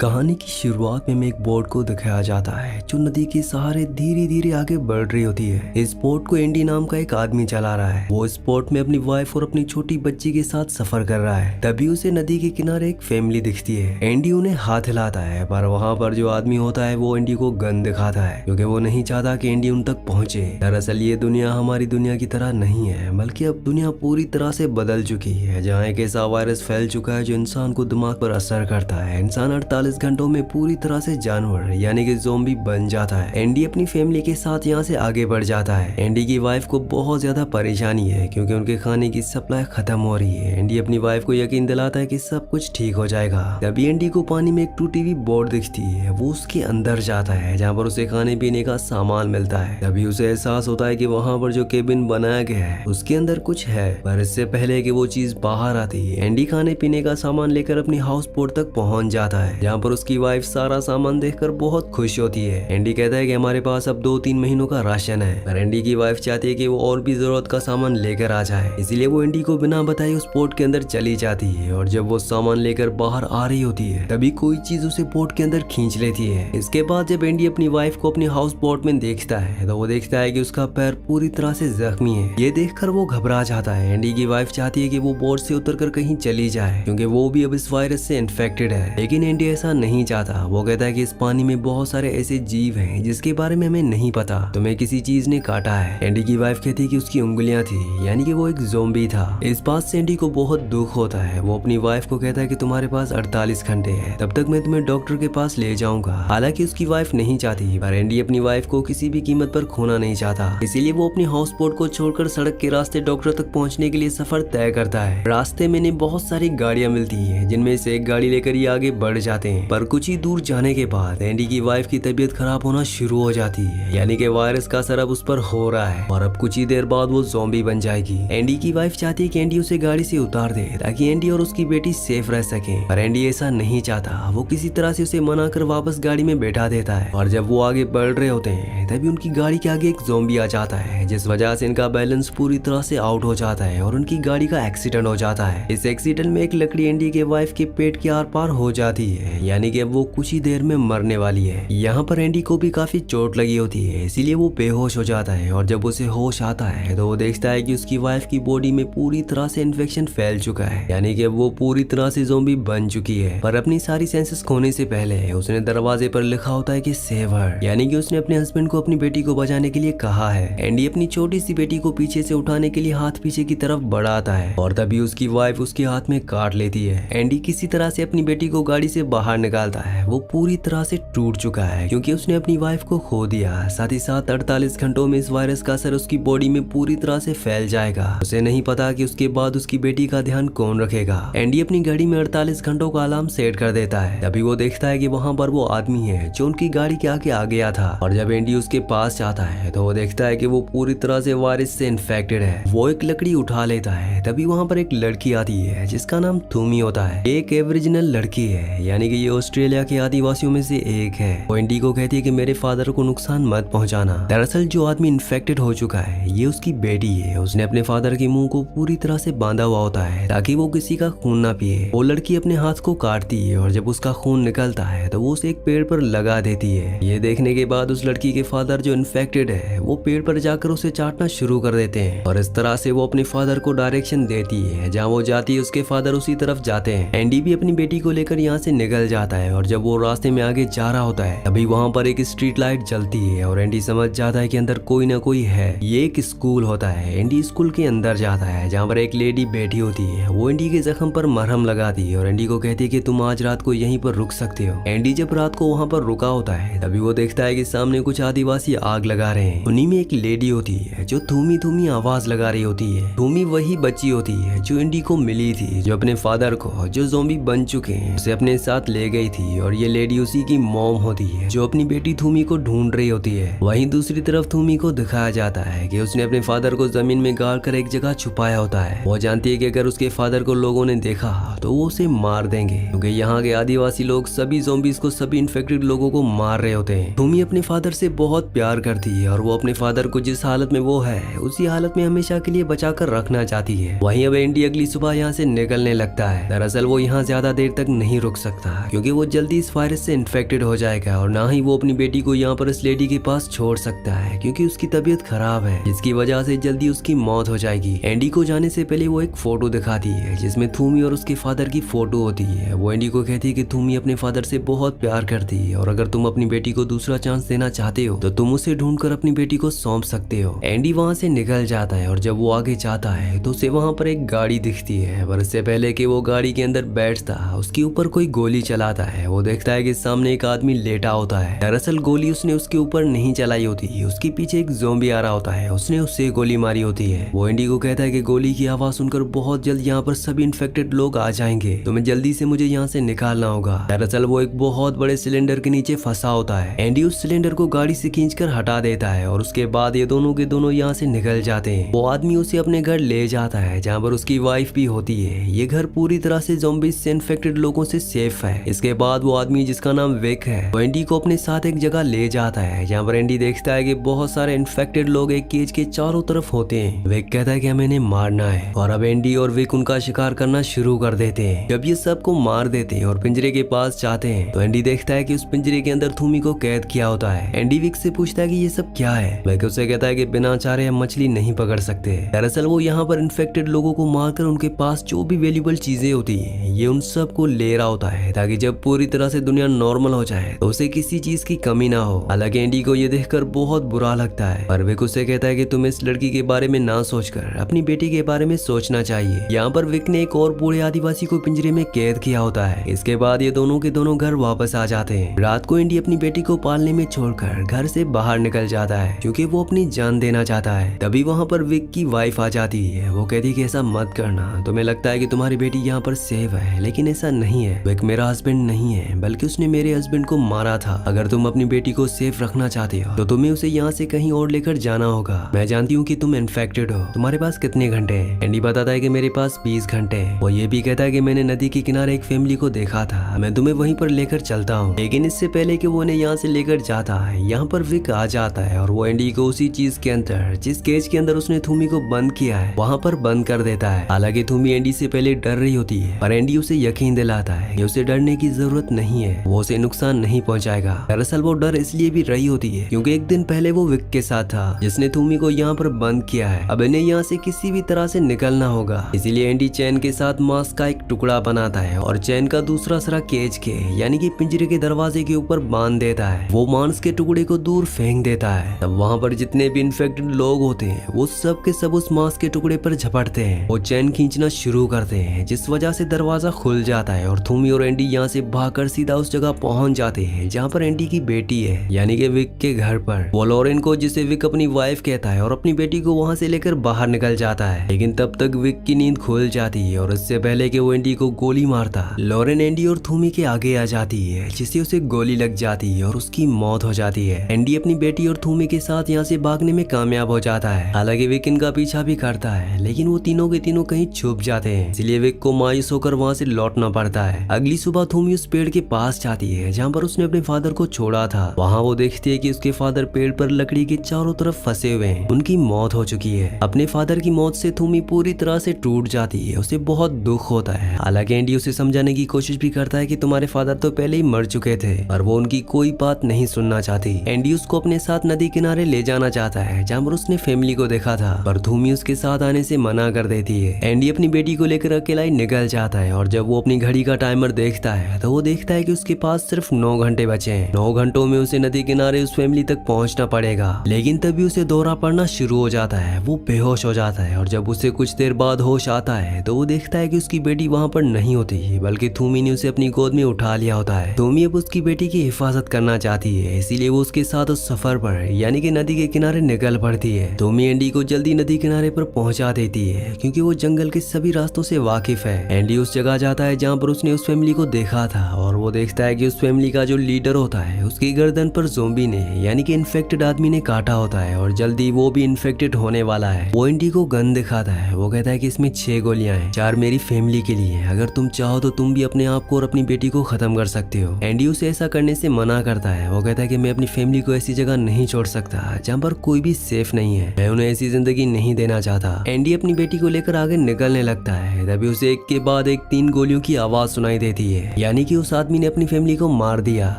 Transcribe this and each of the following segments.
कहानी की शुरुआत में हमें एक बोट को दिखाया जाता है जो नदी के सहारे धीरे धीरे आगे बढ़ रही होती है। इस बोट को एंडी नाम का एक आदमी चला रहा है। वो इस बोट में अपनी वाइफ और अपनी छोटी बच्ची के साथ सफर कर रहा है। तभी उसे नदी के किनारे एक फैमिली दिखती है। एंडी उन्हें हाथ हिलाता है, पर वहाँ पर जो आदमी होता है वो एंडी को गन दिखाता है क्योंकि वो नहीं चाहता कि एंडी उन तक पहुंचे। दरअसल ये दुनिया हमारी दुनिया की तरह नहीं है, बल्कि अब दुनिया पूरी तरह से बदल चुकी है, जहाँ एक ऐसा वायरस फैल चुका है जो इंसान को दिमाग पर असर करता है। इंसान 48 घंटों में पूरी तरह से जानवर यानी कि ज़ोंबी बन जाता है। एंडी अपनी फैमिली के साथ यहाँ से आगे बढ़ जाता है। एंडी की वाइफ को बहुत ज्यादा परेशानी है क्योंकि उनके खाने की सप्लाई खत्म हो रही है। एंडी अपनी वाइफ को यकीन दिलाता है कि सब कुछ ठीक हो जाएगा। तभी एंडी को पानी में एक टूटी हुई बोट दिखती है। वो उसके अंदर जाता है जहाँ पर उसे खाने पीने का सामान मिलता है। तभी उसे एहसास होता है कि वहाँ पर जो केबिन बनाया गया है उसके अंदर कुछ है, पर इससे पहले कि वो चीज बाहर आती है एंडी खाने पीने का सामान लेकर अपनी हाउस बोट तक पहुंच जाता है, जहाँ पर उसकी वाइफ सारा सामान देखकर बहुत खुश होती है। एंडी कहता है कि हमारे पास अब 2-3 महीनों का राशन है, पर एंडी की वाइफ चाहती है कि वो और भी जरूरत का सामान लेकर आ जाए, इसीलिए वो एंडी को बिना बताए उस बोट के अंदर चली जाती है। और जब वो सामान लेकर बाहर आ रही होती है तभी कोई चीज उसे बोट के अंदर खींच लेती है। इसके बाद जब एंडी अपनी वाइफ को अपनी हाउस बोट में देखता है तो वो देखता है कि उसका पैर पूरी तरह से जख्मी है। ये देखकर वो घबरा जाता है। एंडी की वाइफ चाहती है कि वो बोट से उतरकर कहीं चली जाए क्योंकि वो भी अब इस वायरस से इन्फेक्टेड है, लेकिन एंडी ऐसा नहीं चाहता। वो कहता है कि इस पानी में बहुत सारे ऐसे जीव हैं जिसके बारे में हमें नहीं पता, तुम्हें किसी चीज ने काटा है। एंडी की वाइफ कहती है कि उसकी उंगलियां थी, यानी कि वो एक ज़ोंबी था। इस बात से एंडी को बहुत दुख होता है। वो अपनी वाइफ को कहता है कि तुम्हारे पास 48 घंटे हैं, तब तक मैं तुम्हें डॉक्टर के पास ले जाऊंगा। हालांकि उसकी वाइफ नहीं चाहती, पर एंडी अपनी वाइफ को किसी भी कीमत पर खोना नहीं चाहता, इसीलिए वो अपनी हाउस बोट को छोड़कर सड़क के रास्ते डॉक्टर तक पहुंचने के लिए सफर तय करता है। रास्ते में इन्हें बहुत सारी गाड़ियां मिलती है, जिनमें से एक गाड़ी लेकर ये आगे बढ़ जाते हैं। पर कुछ ही दूर जाने के बाद एंडी की वाइफ की तबीयत खराब होना शुरू हो जाती है, यानी कि वायरस का असर अब उस पर हो रहा है और अब कुछ ही देर बाद वो ज़ॉम्बी बन जाएगी। एंडी की वाइफ चाहती है कि एंडी उसे गाड़ी से उतार दे ताकि एंडी और उसकी बेटी सेफ रह सके, पर एंडी ऐसा नहीं चाहता। वो किसी तरह से उसे मनाकर वापस गाड़ी में बैठा देता है। और जब वो आगे बढ़ रहे होते हैं तभी उनकी गाड़ी के आगे एक ज़ॉम्बी आ जाता है, जिस वजह से इनका बैलेंस पूरी तरह से आउट हो जाता है और उनकी गाड़ी का एक्सीडेंट हो जाता है। इस एक्सीडेंट में एक लकड़ी एंडी के वाइफ के पेट के आर पार हो जाती है, यानी कि अब वो कुछ ही देर में मरने वाली है। यहाँ पर एंडी को भी काफी चोट लगी होती है, इसीलिए वो बेहोश हो जाता है। और जब उसे होश आता है तो वो देखता है कि उसकी वाइफ की बॉडी में पूरी तरह से इन्फेक्शन फैल चुका है, यानी कि वो पूरी तरह से ज़ॉम्बी बन चुकी है। पर अपनी सारी सेंसेस खोने से पहले उसने दरवाजे पर लिखा होता है कि सेव हर, यानी कि उसने अपने हस्बैंड को अपनी बेटी को बचाने के लिए कहा है। एंडी अपनी छोटी सी बेटी को पीछे से उठाने के लिए हाथ पीछे की तरफ बढ़ाता है और तभी उसकी वाइफ उसके हाथ में काट लेती है। एंडी किसी तरह से अपनी बेटी को गाड़ी से बाहर निकालता है। वो पूरी तरह से टूट चुका है क्योंकि उसने अपनी वाइफ को खो दिया। साथ ही साथ 48 घंटों में इस वायरस का असर उसकी बॉडी में पूरी तरह से फैल जाएगा। उसे नहीं पता कि उसके बाद उसकी बेटी का ध्यान कौन रखेगा। एंडी अपनी गाड़ी में 48 घंटों का अलार्म सेट कर देता है। तभी वो देखता है कि वहाँ पर वो आदमी है जो उनकी गाड़ी के आगे आ गया था। और जब एंडी उसके पास जाता है तो वो देखता है कि वो पूरी तरह से वायरस से इन्फेक्टेड है। वो एक लकड़ी उठा लेता है। तभी वहाँ पर एक लड़की आती है जिसका नाम थूमी होता है। एक एवरिजिनल लड़की है, यानी कि ये ऑस्ट्रेलिया के आदिवासियों में से एक है। वो एंडी को कहती है कि मेरे फादर को नुकसान मत पहुंचाना। दरअसल जो आदमी इन्फेक्टेड हो चुका है ये उसकी बेटी है। उसने अपने फादर के मुंह को पूरी तरह से बांधा हुआ होता है ताकि वो किसी का खून ना पिए। वो लड़की अपने हाथ को काटती है और जब उसका खून निकलता है तो वो उसे एक पेड़ पर लगा देती है। ये देखने के बाद उस लड़की के फादर जो इन्फेक्टेड है वो पेड़ पर जाकर उसे चाटना शुरू कर देते हैं और इस तरह से वो अपने फादर को डायरेक्शन देती है। जहाँ वो जाती है उसके फादर उसी तरफ जाते हैं। एंडी भी अपनी बेटी को लेकर यहाँ से निकल जाता है और जब वो रास्ते में आगे जा रहा होता है तभी वहाँ पर एक स्ट्रीट लाइट जलती है और एंडी समझ जाता है कि अंदर कोई ना कोई है। ये एक स्कूल होता है। एंडी स्कूल के अंदर जाता है जहाँ पर एक लेडी बैठी होती है। वो एंडी के जख्म पर मरहम लगाती है और एंडी को कहती है कि तुम आज रात को यहीं पर रुक सकते हो। एंडी जब रात को वहाँ पर रुका होता है तभी वो देखता है कि सामने कुछ आदिवासी आग लगा रहे हैं। उन्हीं में एक लेडी होती है जो थूमी थूमी आवाज लगा रही होती है। थूमी वही बच्ची होती है जो एंडी को मिली थी, जो अपने फादर को जो ज़ॉम्बी बन चुके हैं उसे अपने साथ ले गई थी। और ये लेडी उसी की मॉम होती है जो अपनी बेटी थूमी को ढूंढ रही होती है। वहीं दूसरी तरफ थूमी को दिखाया जाता है कि उसने अपने फादर को जमीन में गाड़ कर एक जगह छुपाया होता है। वो जानती है कि अगर उसके फादर को लोगों ने देखा तो वो उसे मार देंगे क्योंकि यहाँ के आदिवासी लोग सभी ज़ॉम्बीज़ को, सभी इन्फेक्टेड लोगों को मार रहे होते हैं। थूमी अपने फादर से बहुत प्यार करती है और वो अपने फादर को जिस हालत में वो है उसी हालत में हमेशा के लिए बचा कर रखना चाहती है। वहीं अब एंडी अगली सुबह यहाँ से निकलने लगता है। दरअसल वो यहाँ ज्यादा देर तक नहीं रुक सकता क्योंकि वो जल्दी इस वायरस से इन्फेक्टेड हो जाएगा और ना ही वो अपनी बेटी को यहाँ पर इस लेडी के पास छोड़ सकता है क्योंकि उसकी तबीयत खराब है, जिसकी वजह से जल्दी उसकी मौत हो जाएगी। एंडी को जाने से पहले वो एक फोटो दिखाती है जिसमें थूमी और उसके फादर की फोटो होती है। वो एंडी को कहती है कि थूमी अपने फादर से बहुत प्यार करती है और अगर तुम अपनी बेटी को दूसरा चांस देना चाहते हो तो तुम उसे ढूंढकर अपनी बेटी को सौंप सकते हो। एंडी वहाँ से निकल जाता है और जब वो आगे जाता है तो उसे वहाँ पर एक गाड़ी दिखती है, पर इससे पहले कि वो गाड़ी के अंदर बैठता उसके ऊपर कोई गोली चलाता है। वो देखता है कि सामने एक आदमी लेटा होता है। दरअसल गोली उसने उसके ऊपर नहीं चलाई होती, उसके पीछे एक ज़ॉम्बी आ रहा होता है, उसने उससे गोली मारी होती है। वो एंडी को कहता है कि गोली की आवाज सुनकर बहुत जल्द यहाँ पर सभी इन्फेक्टेड लोग आ जाएंगे, तुम्हें जल्दी से मुझे यहाँ से निकालना होगा। दरअसल वो एक बहुत बड़े सिलेंडर के नीचे फंसा होता है। एंडी उस सिलेंडर को गाड़ी से खींचकर हटा देता है और उसके बाद ये दोनों के दोनों यहाँ से निकल जाते हैं। वो आदमी उसे अपने घर ले जाता है जहाँ पर उसकी वाइफ भी होती है। ये घर पूरी तरह से ज़ॉम्बीज से इन्फेक्टेड लोगों से सेफ है। इसके बाद वो आदमी जिसका नाम विक है वो एंडी को अपने साथ एक जगह ले जाता है जहाँ पर एंडी देखता है कि बहुत सारे इन्फेक्टेड लोग एक केज के चारों तरफ होते हैं। विक कहता है कि हमें इन्हें मारना है और अब एंडी और विक उनका शिकार करना शुरू कर देते हैं। जब ये सबको मार देते हैं और पिंजरे के पास जाते हैं तो एंडी देखता है कि उस पिंजरे के अंदर थूमी को कैद किया होता है। एंडी विक से पूछता है कि ये सब क्या है। विक उसे कहता है कि बिना चारे हम मछली नहीं पकड़ सकते। दरअसल वो यहाँ पर इन्फेक्टेड लोगों को मारकर उनके पास जो भी वैल्यूबल चीजें होती है ये उन सब को ले रहा होता है ताकि जब पूरी तरह से दुनिया नॉर्मल हो जाए तो उसे किसी चीज की कमी ना हो। हालांकि एंडी को ये देखकर बहुत बुरा लगता है, पर विक उसे कहता है कि तुम्हें इस लड़की के बारे में ना सोचकर अपनी बेटी के बारे में सोचना चाहिए। यहाँ पर विक ने एक और बूढ़े आदिवासी को पिंजरे में कैद किया होता है। इसके बाद ये दोनों के दोनों घर वापस आ जाते हैं। रात को एंडी अपनी बेटी को पालने में छोड़कर घर से बाहर निकल जाता है क्योंकि वो अपनी जान देना चाहता है। तभी वहाँ पर विक की वाइफ आ जाती है। वो कहती है कि ऐसा मत करना, तुम्हें लगता है कि तुम्हारी बेटी यहाँ पर सेफ है, लेकिन ऐसा नहीं है। विक मेरा हस्बैंड नहीं है, बल्कि उसने मेरे हस्बैंड को मारा था। अगर तुम अपनी बेटी को सेफ रखना चाहते हो तो तुम्हें उसे यहाँ से कहीं और लेकर जाना होगा। मैं जानती हूँ कि तुम इन्फेक्टेड हो, तुम्हारे पास कितने घंटे हैं? एंडी बताता है कि मेरे पास 20 घंटे हैं। वो ये भी कहता है कि मैंने नदी के किनारे एक फैमिली को देखा था, मैं तुम्हें वहीं पर लेकर चलता हूँ। लेकिन इससे पहले कि वो उन्हें यहाँ से लेकर जाता है यहाँ पर विक आ जाता है और वो एंडी को उसी चीज के अंदर, जिस केज के अंदर उसने थूमी को बंद किया है, वहाँ पर बंद कर देता है। हालांकि थूमी एंडी से पहले डर रही होती है, पर एंडी उसे यकीन दिलाता है कि उसे डरने की जरूरत नहीं है, वो उसे नुकसान नहीं पहुंचाएगा। दरअसल वो डर इसलिए भी रही होती है क्योंकि एक दिन पहले वो विक के साथ था जिसने थूमी को यहाँ पर बंद किया है। अब इन्हें यहाँ से किसी भी तरह से निकलना होगा, इसीलिए एंडी चैन के साथ मांस का एक टुकड़ा बनाता है और चैन का दूसरा सिरा केज के यानी कि पिंजरे के दरवाजे के ऊपर बांध देता है। वो मांस के टुकड़े को दूर फेंक देता है। तब वहाँ पर जितने भी इन्फेक्टेड लोग होते हैं वो सब के सब उस मांस के टुकड़े पर झपटते हैं। वो चैन खींचना शुरू करते हैं जिस वजह से दरवाजा खुल जाता है और थूमी और एंडी यहाँ से भागकर सीधा उस जगह पहुंच जाते हैं जहाँ पर एंडी की बेटी है, यानी कि विक के घर पर। वो लॉरेन को, जिसे विक अपनी वाइफ कहता है, और अपनी बेटी को वहाँ से लेकर बाहर निकल जाता है। लेकिन तब तक विक की नींद खुल जाती है और इससे पहले कि वो एंडी को गोली मारता, लॉरेन एंडी और थूमी के आगे आ जाती है जिससे उसे गोली लग जाती है और उसकी मौत हो जाती है। एंडी अपनी बेटी और थूमी के साथ यहाँ से भागने में कामयाब हो जाता है। हालांकि विक इनका पीछा भी करता है, लेकिन वो तीनों के तीनों कहीं छुप जाते हैं, इसलिए विक को मायूस होकर वहाँ से लौटना पड़ता है। अगली सुबह थूमी उस पेड़ के पास जाती है जहाँ पर उसने अपने फादर को छोड़ा था। वहाँ वो देखती है कि उसके फादर पेड़ पर लकड़ी के चारों तरफ फंसे हुए हैं, उनकी मौत हो चुकी है। अपने फादर की मौत से थूमी पूरी तरह से टूट जाती है, उसे बहुत दुख होता है। हालांकि एंडी उसे समझाने की कोशिश भी करता है कि तुम्हारे फादर तो पहले ही मर चुके थे, पर वो उनकी कोई बात नहीं सुनना चाहती। एंडी उसको अपने साथ नदी किनारे ले जाना चाहता है जहाँ पर उसने फैमिली को देखा था, पर थूमी उसके साथ आने से मना कर देती है। एंडी अपनी बेटी को लेकर अकेला ही निकल जाता है और जब वो अपनी घड़ी का टाइमर देखता है तो वो देखता है कि उसके पास सिर्फ 9 घंटे बचे हैं। 9 घंटों में उसे नदी किनारे उस फैमिली तक पहुंचना पड़ेगा। लेकिन तभी उसे दौरा पड़ना शुरू हो जाता है, वो बेहोश हो जाता है और जब उसे कुछ देर बाद होश आता है तो वो देखता है कि उसकी बेटी वहाँ पर नहीं होती, बल्कि थूमी ने उसे अपनी गोद में उठा लिया होता है। थूमी अब उसकी बेटी की हिफाजत करना चाहती है, इसीलिए वो उसके साथ उस सफर पर यानी कि नदी के किनारे निकल पड़ती है। थूमी एंडी को जल्दी नदी किनारे पर पहुंचा देती है क्योंकि वो जंगल के सभी रास्तों से वाकिफ है। एंडी उस जगह जाता है जहाँ पर उसने उस फैमिली को देखा था और वो देखता है कि उस फैमिली का जो लीडर होता है उसकी गर्दन पर ज़ॉम्बी ने यानी कि इन्फेक्टेड आदमी ने काटा होता है और जल्दी वो भी इन्फेक्टेड होने वाला है। वो एंडी को गन दिखाता है, वो कहता है कि इसमें 6 गोलियां हैं, 4 मेरी फैमिली के लिए, अगर तुम चाहो तो तुम भी अपने आप को और अपनी बेटी को खत्म कर सकते हो। एंडी उसे ऐसा करने से मना करता है, वो कहता है कि मैं अपनी फैमिली को ऐसी जगह नहीं छोड़ सकता जहाँ पर कोई भी सेफ नहीं है, मैं उन्हें ऐसी जिंदगी नहीं देना चाहता। एंडी अपनी बेटी को लेकर आगे निकलने लगता है, तभी उसे एक के बाद एक 3 गोलियों की आवाज सुनाई देती है। यानी कि उस आदमी ने अपनी फैमिली को मार दिया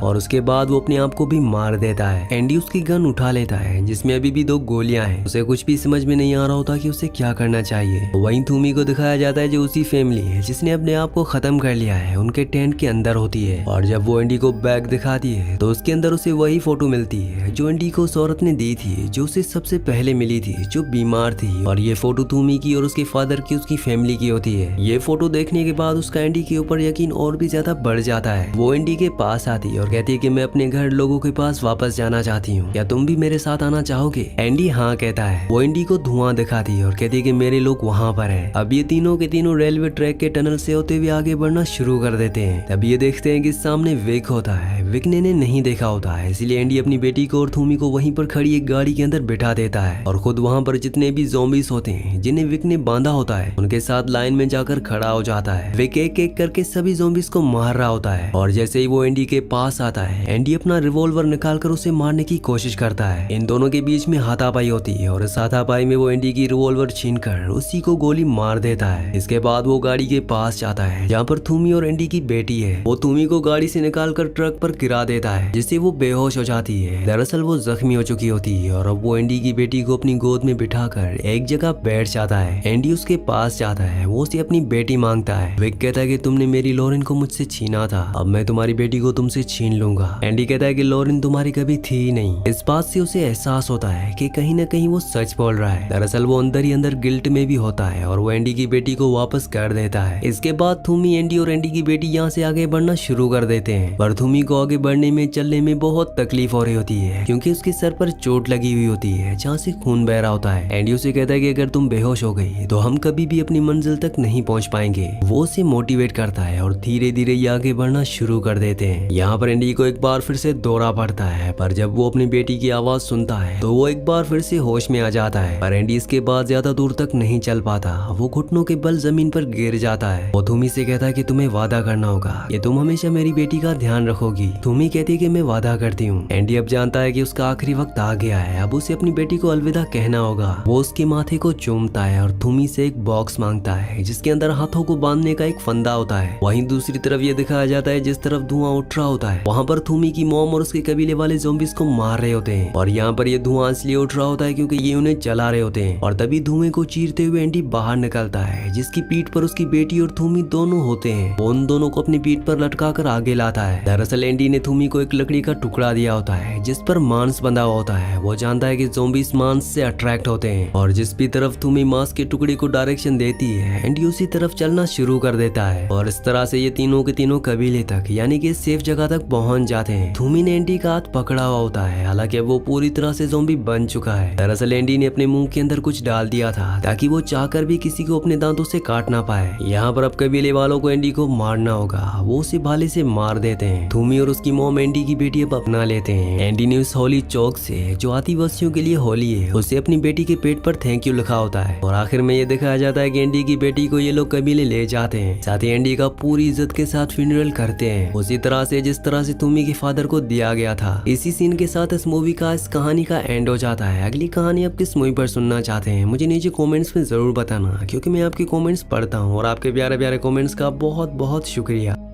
और उसके बाद वो अपने आप को भी मार देता है। एंडी उसकी गन उठा लेता है जिसमें अभी भी 2 गोलियां हैं। उसे कुछ भी समझ में नहीं आ रहा होता कि उसे क्या करना चाहिए। वहीं थूमी को दिखाया जाता है जो उसी फैमिली है जिसने अपने आप को खत्म कर लिया है, उनके टेंट के अंदर होती है। और जब वो एंडी को बैग दिखाती है तो उसके अंदर उसे वही फोटो मिलती है जो एंडी को उस औरत ने दी थी जो उसे सबसे पहले मिली थी, जो बीमार थी। और ये फोटो थूमी की और उसके फादर की, उसकी फैमिली की होती है। ये फोटो देखने के बाद उसका एंडी के ऊपर यकीन और भी ज्यादा बढ़ जाता है। वो एंडी के पास आती है और कहती है कि मैं अपने घर लोगों के पास वापस जाना चाहती हूँ, क्या तुम भी मेरे साथ आना चाहोगे? एंडी हाँ कहता है। वो एंडी को धुआं दिखाती है और कहती है कि मेरे लोग वहाँ पर हैं। अब ये तीनों के तीनों रेलवे ट्रैक के टनल से होते हुए आगे बढ़ना शुरू कर देते हैं। तब ये देखते हैं कि सामने विक होता है। विक ने नहीं देखा होता है, इसलिए एंडी अपनी बेटी को और थूमी को वहीं पर खड़ी एक गाड़ी के अंदर बिठा देता है और खुद वहाँ पर जितने भी ज़ॉम्बीज होते हैं जिन्हें विक ने बांधा होता है उनके साथ लाइन में जाकर खड़ा हो जाता है। विक एक एक करके सभी ज़ॉम्बीज को मार रहा होता है और जैसे ही वो एंडी के पास आता है, एंडी अपना रिवॉल्वर निकालकर उसे मारने की कोशिश करता है। इन दोनों के बीच में हाथापाई होती है और इस हाथापाई में वो एंडी की रिवॉल्वर छीनकर उसी को गोली मार देता है। इसके बाद वो गाड़ी के पास जाता है जहाँ पर थूमी और एंडी की बेटी है। वो थूमी को गाड़ी से निकालकर ट्रक पर गिरा देता है जिससे वो बेहोश हो जाती है। दरअसल वो जख्मी हो चुकी होती है और अब वो एंडी की बेटी को अपनी गोद में बिठाकर एक जगह बैठ जाता है। एंडी उसके पास जाता है, वो उसे अपनी बेटी मांगता है। विक कहता है कि तुमने मेरी लॉरेन को मुझसे छीना था, अब मैं तुम्हारी बेटी को तुमसे छीन लूंगा। एंडी कहता है कि लॉरेन तुम्हारी कभी थी ही नहीं। इस बात से उसे एहसास होता है कि कहीं न कहीं वो सच बोल रहा है। दरअसल वो अंदर ही अंदर गिल्ट में भी होता है और वो एंडी की बेटी को वापस कर देता है। इसके बाद थूमी, एंडी और एंडी की बेटी यहाँ से आगे बढ़ना शुरू कर देते हैं। पर थूमी को आगे बढ़ने में, चलने में बहुत तकलीफ हो रही होती है क्योंकि उसके सर पर चोट लगी हुई होती है जहाँ से खून बह रहा होता है। एंडी उसे कहता है कि अगर तुम बेहोश हो गई तो हम कभी भी अपनी मंजिल तक नहीं पहुंच पाएंगे। वो उसे मोटिवेट करता है और धीरे धीरे ये आगे बढ़ना शुरू कर देते हैं। यहाँ पर एंडी को एक बार फिर से दौरा पड़ता है, पर जब वो अपनी बेटी की आवाज सुनता है तो वो एक बार फिर से होश में आ जाता है। पर एंडी इसके बाद ज्यादा दूर तक नहीं चल पाता, वो घुटनों के बल जमीन पर गिर जाता है। वो थूमी से कहता है कि तुम्हें वादा करना होगा कि तुम हमेशा मेरी बेटी का ध्यान रखोगी। थूमी कहती है कि मैं वादा करती हूँ। एंडी अब जानता है कि उसका आखिरी वक्त आ गया है, अब उसे अपनी बेटी को अलविदा कहना होगा। वो उसके माथे को चूमता है और थूमी से एक बॉक्स मांगता है जिसके अंदर हाथों को बांधने का एक फंदा होता है। वहीं दूसरी तरफ ये दिखाया जाता है जिस तरफ धुआं उठ रहा होता है वहाँ पर थूमी की मॉम और उसके कबीले वाले ज़ॉम्बीज को मार रहे होते हैं। और यहाँ पर ये धुआं इसलिए उठ रहा होता है क्योंकि ये उन्हें जला रहे होते हैं। और तभी धुएं को चीरते हुए एंडी बाहर निकलता है जिसकी पीठ पर उसकी बेटी और थूमी दोनों होते हैं। वो उन दोनों को अपनी पीठ पर लटका कर आगे लाता है। दरअसल एंडी ने थूमी को एक लकड़ी का टुकड़ा दिया होता है जिस पर मांस बंधा हुआ होता है। वो जानता है कि ज़ॉम्बीज मांस से अट्रैक्ट होते हैं और जिस भी तरफ थूमी मांस के टुकड़े को डायरेक्शन देती है एंडी उसी तरफ चलना शुरू कर देता है। और इस तरह से ये तीनों के तीनों कबीले तक, यानी कि सेफ जगह तक पहुंच जाते हैं। थूमी ने एंडी का हाथ पकड़ा हुआ होता है, हालांकि वो पूरी तरह से ज़ॉम्बी बन चुका है। दरअसल एंडी ने अपने मुंह के अंदर कुछ डाल दिया था ताकि वो चाहकर भी किसी को अपने दांतों से काट ना पाए। यहाँ पर अब कबीले वालों को एंडी को मारना होगा, वो उसे भाले से मार देते हैं। थूमी और उसकी मॉम एंडी की बेटी अब अपना लेते हैं। एंडी ने उस होली चौक से, जो आदिवासियों के लिए होली है, उसे अपनी बेटी के पेट पर थैंक यू लिखा होता है। और आखिर में ये दिखाया जाता है कि एंडी की बेटी को ये लोग कबीले ले जाते हैं, साथ ही एंडी का पूरी इज्जत के साथ फ्यूनरल करते हैं, उसी तरह से जिस तरह से थूमी के फादर को दिया गया था। इसी सीन के साथ इस मूवी का, इस कहानी का एंड हो जाता है। अगली कहानी आप किस मूवी पर सुनना चाहते हैं मुझे नीचे कमेंट्स में जरूर बताना, क्योंकि मैं आपके कमेंट्स पढ़ता हूँ और आपके प्यारे प्यारे कमेंट्स का बहुत बहुत शुक्रिया।